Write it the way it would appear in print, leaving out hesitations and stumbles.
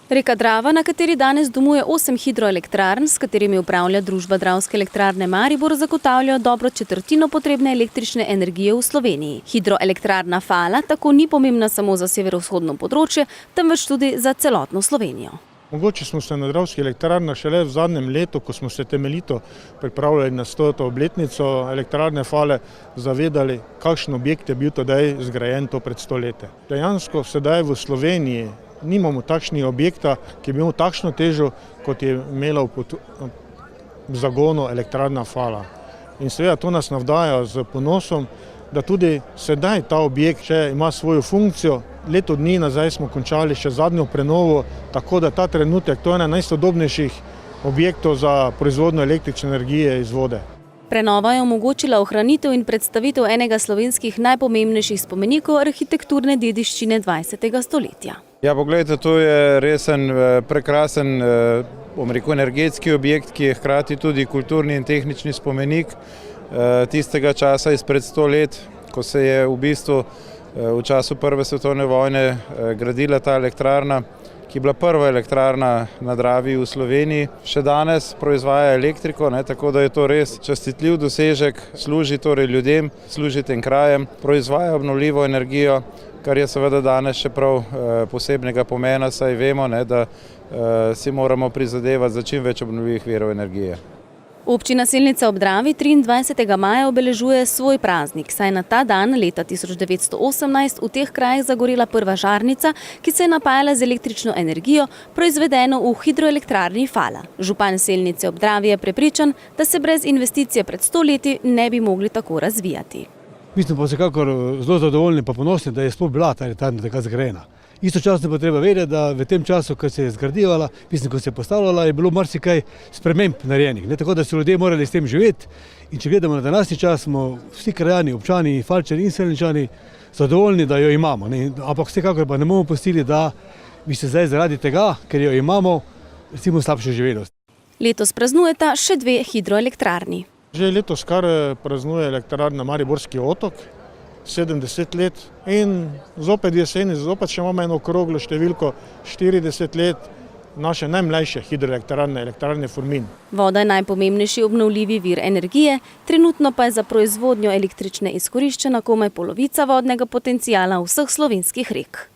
Reka Drava, na kateri danes domuje 8 hidroelektrarn, s katerimi upravlja družba Dravske elektrarne Maribor, zagotavlja dobro četrtino potrebne električne energije v Sloveniji. Hidroelektrarna Fala tako ni pomembna samo za severovzhodno področje, temveč tudi za celotno Slovenijo. Mogoče smo se na Dravski elektrarni šele v zadnjem letu, ko smo se temeljito pripravljali na 100. obletnico elektrarne Fale, zavedali, kakšen objekt je bil tedaj zgrajen to pred 100 leti. Dejansko sedaj v Sloveniji nimamo takšnega objekta, ki bi imel takšno težo, kot je imela v zagonu elektrarna Fala. In seveda to nas navdaja z ponosom, da tudi sedaj ta objekt še ima svojo funkcijo. Leto dni nazaj smo končali še zadnjo prenovo, tako da ta trenutek to je ena najsodobnejših objektov za proizvodnjo električne energije iz vode. Prenova je omogočila ohranitev in predstavitev enega slovenskih najpomembnejših spomenikov arhitekturne dediščine 20. stoletja. Ja, poglejte, to je resen, prekrasen energetski objekt, ki je hkrati tudi kulturni in tehnični spomenik tistega časa izpred 100 let, ko se je v bistvu v času Prve svetovne vojne gradila ta elektrarna, ki je bila prva elektrarna na Dravi v Sloveniji. Še danes proizvaja elektriko, tako da je to res častitljiv dosežek, služi torej ljudem, služi tem krajem, proizvaja obnovljivo energijo, kar je seveda danes še prav posebnega pomena, saj vemo, da si moramo prizadevati za čim več obnovljivih virov energije. Občina Selnica ob Dravi 23. maja obeležuje svoj praznik, saj na ta dan leta 1918 v teh krajih zagorela prva žarnica, ki se je napajala z električno energijo, proizvedeno v hidroelektrarni Fala. Župan Selnice ob Dravi je prepričan, da se brez investicije pred 100 leti ne bi mogli tako razvijati. Mi smo pa vsekakor zelo zadovoljni pa ponosni, da je sploh bila ta elektrarna tako zgrajena. Istočasno pa treba vedeti, da v tem času, ko se je zgradivala, ko se je postavljala, je bilo marsikaj sprememb narejenih. Tako da so ljudje morali s tem živeti. In če gledamo na današnji čas, smo vsi krajani, občani, Falčani in Selničani zadovoljni, da jo imamo. Ampak vsekakor pa ne bomo pustili, da bi se zdaj zaradi tega, ker jo imamo, recimo slabše živelo. Letos praznujeta še 2 hidroelektrarni. Že letos kar praznuje elektrarna Mariborski otok, 70 let in zopet jeseni, zopet še imamo eno okroglo številko 40 let naše najmlajše hidroelektrarne, elektrarne Formin. Voda je najpomembnejši obnovljivi vir energije, trenutno pa je za proizvodnjo električne izkoriščena komaj polovica vodnega potenciala vseh slovenskih rek.